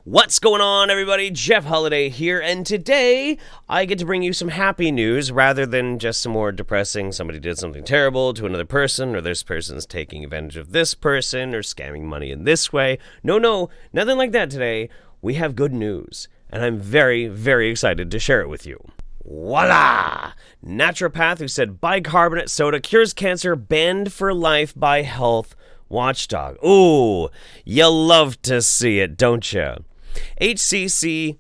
What's going on, everybody? Jeff Holiday here, and today I get to bring you some happy news rather than just some more depressing, somebody did something terrible to another person, or this person's taking advantage of this person, or scamming money in this way. No, nothing like that today. We have good news, and I'm very, very excited to share it with you. Voila! Naturopath who said bicarbonate soda cures cancer banned for life by health watchdog. Ooh, you love to see it, don't you? HCCC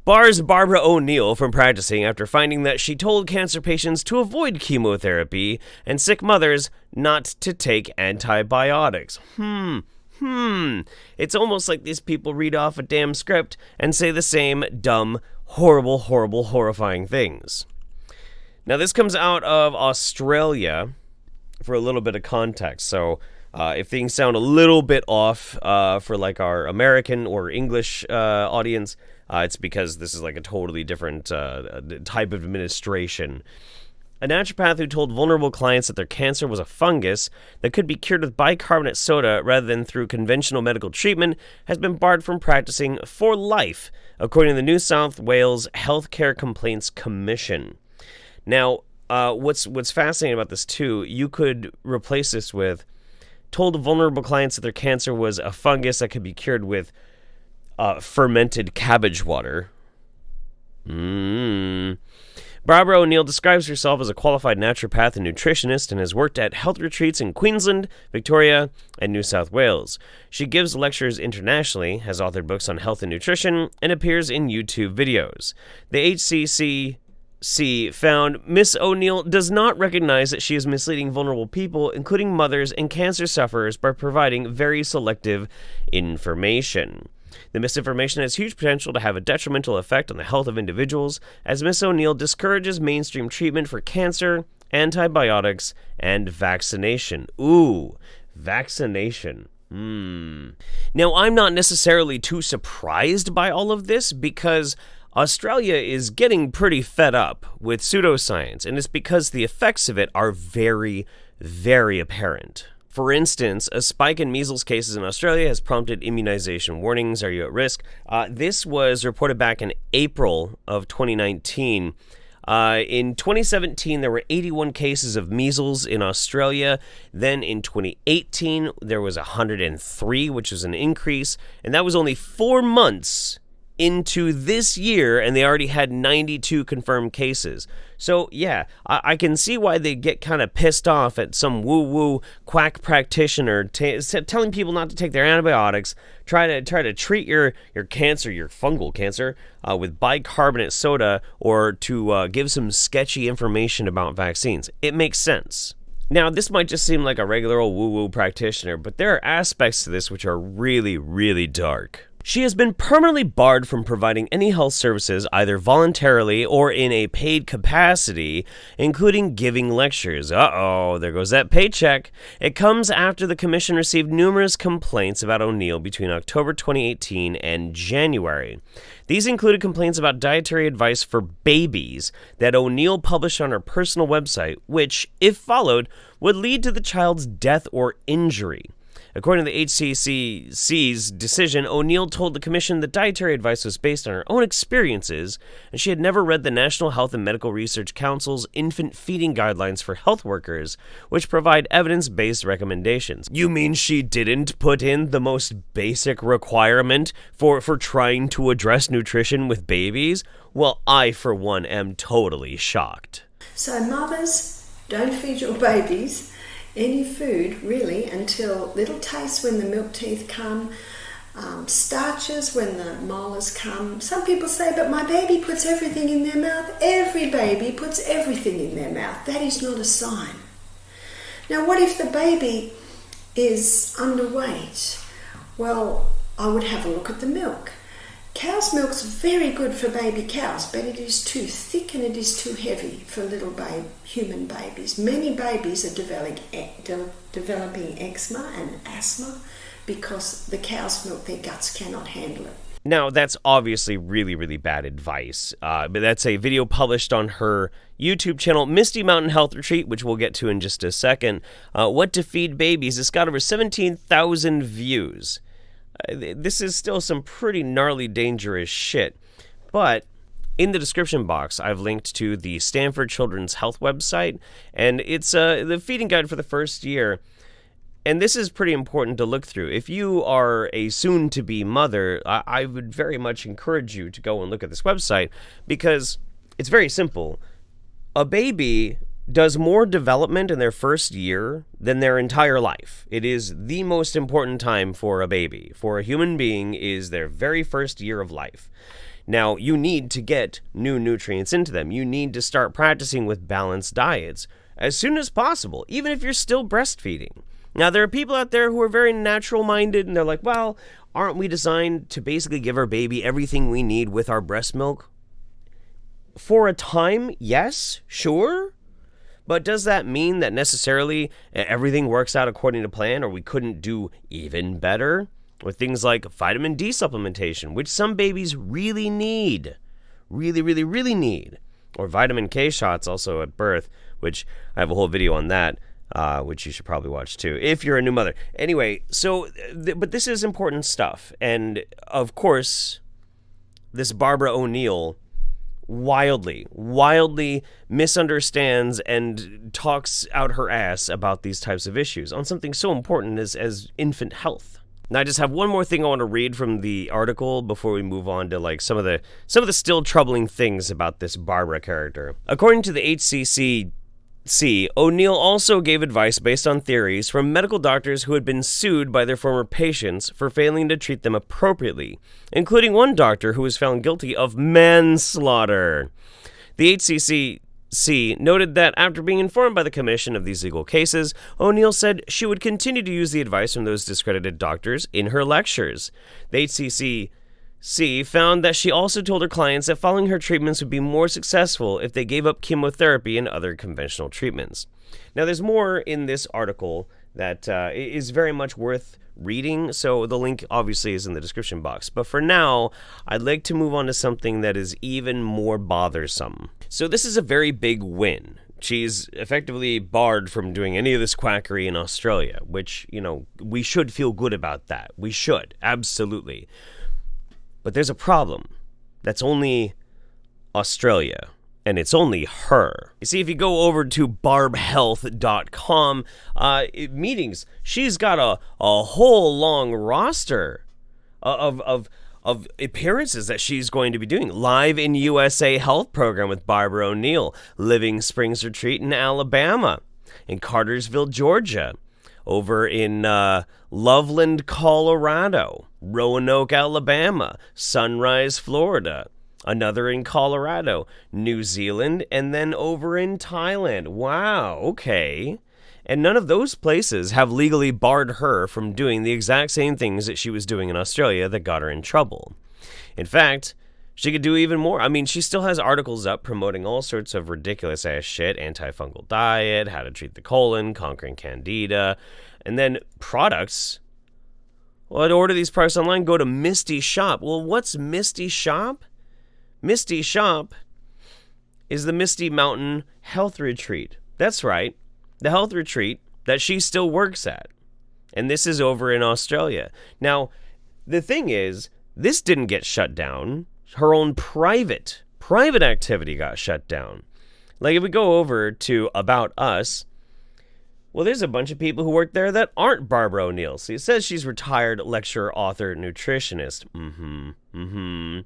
bars Barbara O'Neill from practicing after finding that she told cancer patients to avoid chemotherapy and sick mothers not to take antibiotics. It's almost like these people read off a damn script and say the same dumb, horrible, horrifying things. Now, this comes out of Australia for a little bit of context, so if things sound a little bit off for like our American or English audience, it's because this is like a totally different type of administration. A naturopath who told vulnerable clients that their cancer was a fungus that could be cured with bicarbonate soda rather than through conventional medical treatment has been barred from practicing for life, according to the New South Wales Healthcare Complaints Commission. Now, what's fascinating about this too, you could replace this with told vulnerable clients that their cancer was a fungus that could be cured with fermented cabbage water. Barbara O'Neill describes herself as a qualified naturopath and nutritionist and has worked at health retreats in Queensland, Victoria, and New South Wales. She gives lectures internationally, has authored books on health and nutrition, and appears in YouTube videos. The HCCC found Miss O'Neill does not recognize that she is misleading vulnerable people, including mothers and cancer sufferers, by providing very selective information. The misinformation has huge potential to have a detrimental effect on the health of individuals, as Miss O'Neill discourages mainstream treatment for cancer, antibiotics, and vaccination. Ooh, vaccination. Now, I'm not necessarily too surprised by all of this because Australia is getting pretty fed up with pseudoscience, and it's because the effects of it are very, very apparent. For instance, a spike in measles cases in Australia has prompted immunization warnings. Are you at risk? This was reported back in April of 2019. In 2017, there were 81 cases of measles in Australia. Then in 2018, there was 103, which was an increase. And that was only 4 months into this year, and they already had 92 confirmed cases. So yeah, I can see why they get kind of pissed off at some woo-woo quack practitioner telling people not to take their antibiotics, try to treat your cancer, your fungal cancer, with bicarbonate soda, or to give some sketchy information about vaccines. It makes sense. Now, this might just seem like a regular old woo-woo practitioner, but there are aspects to this which are really, really dark. She has been permanently barred from providing any health services either voluntarily or in a paid capacity, including giving lectures. Uh-oh, there goes that paycheck. It comes after the commission received numerous complaints about O'Neill between October 2018 and January. These included complaints about dietary advice for babies that O'Neill published on her personal website, which, if followed, would lead to the child's death or injury. According to the HCCC's decision, O'Neill told the commission that dietary advice was based on her own experiences, and she had never read the National Health and Medical Research Council's infant feeding guidelines for health workers, which provide evidence-based recommendations. You mean she didn't put in the most basic requirement for trying to address nutrition with babies? Well, I, for one, am totally shocked. So mothers, don't feed your babies any food really until little tastes when the milk teeth come, starches when the molars come. Some people say, but my baby puts everything in their mouth. Every baby puts everything in their mouth. That is not a sign. Now, what if the baby is underweight? Well, I would have a look at the milk. Cow's milk's very good for baby cows, but it is too thick and it is too heavy for little human babies. Many babies are developing eczema and asthma because the cow's milk, their guts cannot handle it. Now, that's obviously really, really bad advice, but that's a video published on her YouTube channel, Misty Mountain Health Retreat, which we'll get to in just a second. What to feed babies. It's got over 17,000 views. This is still some pretty gnarly, dangerous shit. But in the description box, I've linked to the Stanford Children's Health website, and it's the feeding guide for the first year. And this is pretty important to look through. If you are a soon-to-be mother, I would very much encourage you to go and look at this website, because it's very simple. A baby does more development in their first year than their entire life. It is the most important time for a baby. For a human being is their very first year of life. Now, you need to get new nutrients into them. You need to start practicing with balanced diets as soon as possible, even if you're still breastfeeding. Now, there are people out there who are very natural-minded, and they're like, well, aren't we designed to basically give our baby everything we need with our breast milk? For a time, yes, sure. But does that mean that necessarily everything works out according to plan, or we couldn't do even better with things like vitamin D supplementation, which some babies really need, really need, or vitamin K shots also at birth, which I have a whole video on that, which you should probably watch too, if you're a new mother. Anyway, so, but this is important stuff, and of course, this Barbara O'Neill wildly misunderstands and talks out her ass about these types of issues on something so important as infant health. Now, I just have one more thing I want to read from the article before we move on to like some of the still troubling things about this Barbara character. According to the HCCC, O'Neill also gave advice based on theories from medical doctors who had been sued by their former patients for failing to treat them appropriately, including one doctor who was found guilty of manslaughter. The HCCC noted that after being informed by the commission of these legal cases, O'Neill said she would continue to use the advice from those discredited doctors in her lectures. The HCCC found that she also told her clients that following her treatments would be more successful if they gave up chemotherapy and other conventional treatments. Now, there's more in this article that is very much worth reading, so the link obviously is in the description box. But for now, I'd like to move on to something that is even more bothersome. So this is a very big win. She's effectively barred from doing any of this quackery in Australia, which, you know, we should feel good about that. We should, absolutely. But there's a problem. That's only Australia, and it's only her. You see, if you go over to barbhealth.com, meetings, she's got a whole long roster of appearances that she's going to be doing. Live in USA Health program with Barbara O'Neill, Living Springs Retreat in Alabama, in Cartersville, Georgia, over in Loveland, Colorado, Roanoke, Alabama, Sunrise, Florida, another in Colorado, New Zealand, and then over in Thailand. Wow, okay. And none of those places have legally barred her from doing the exact same things that she was doing in Australia that got her in trouble. In fact, she could do even more. I mean, she still has articles up promoting all sorts of ridiculous ass shit, antifungal diet, how to treat the colon, conquering candida, and then products. Well, to order these products online, go to Misty Shop. Well, what's Misty Shop? Misty Shop is the Misty Mountain Health Retreat. That's right, the health retreat that she still works at. And this is over in Australia. Now, the thing is, this didn't get shut down. Her own private activity got shut down. Like, if we go over to About Us, well, there's a bunch of people who work there that aren't Barbara O'Neill. See, it says she's retired lecturer, author, nutritionist. Been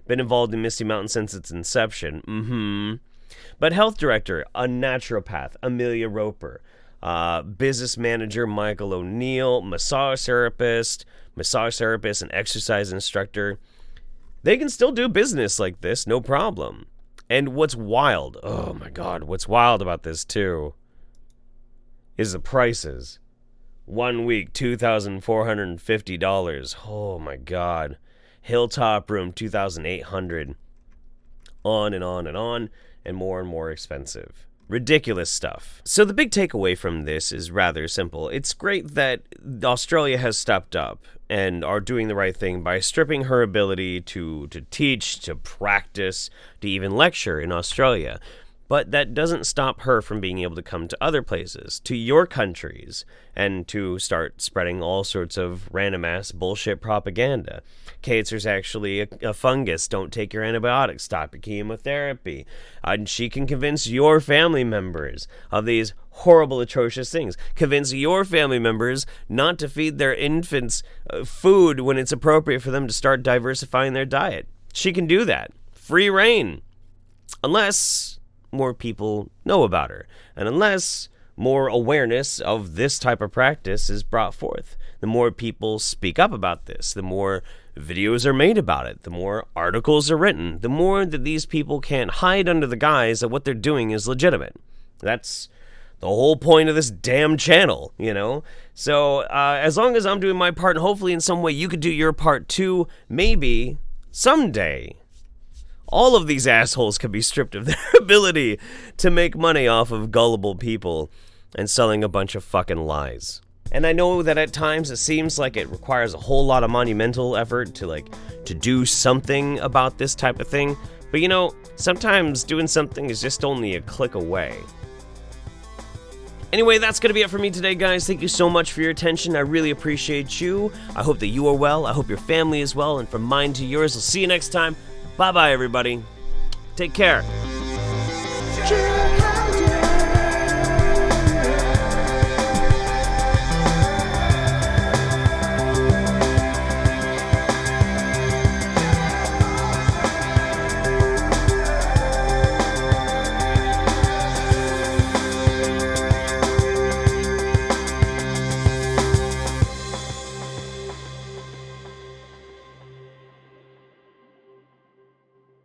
involved in Misty Mountain since its inception. But health director, a naturopath, Amelia Roper. Business manager, Michael O'Neill. Massage therapist, and exercise instructor. They can still do business like this, no problem. And what's wild, oh my God, what's wild about this too, is the prices. 1 week, $2,450. Oh my God. Hilltop room, $2,800. On and on and on, and more expensive. Ridiculous stuff. So the big takeaway from this is rather simple. It's great that Australia has stepped up and are doing the right thing by stripping her ability to teach, to practice, to even lecture in Australia. But that doesn't stop her from being able to come to other places, to your countries, and to start spreading all sorts of random-ass bullshit propaganda. Cancer's actually a fungus. Don't take your antibiotics. Stop your chemotherapy. And she can convince your family members of these horrible, atrocious things. Convince your family members not to feed their infants food when it's appropriate for them to start diversifying their diet. She can do that. Free reign. Unless more people know about her, and unless more awareness of this type of practice is brought forth. The more people speak up about this, the more videos are made about it, the more articles are written, the more that these people can't hide under the guise that what they're doing is legitimate. That's the whole point of this damn channel, you know? So, as long as I'm doing my part, and hopefully in some way you could do your part too, maybe someday all of these assholes can be stripped of their ability to make money off of gullible people and selling a bunch of fucking lies. And I know that at times it seems like it requires a whole lot of monumental effort to do something about this type of thing. But you know, sometimes doing something is just only a click away. Anyway, that's going to be it for me today, guys. Thank you so much for your attention. I really appreciate you. I hope that you are well. I hope your family is well. And from mine to yours, I'll see you next time. Bye-bye, everybody. Take care. Cheers.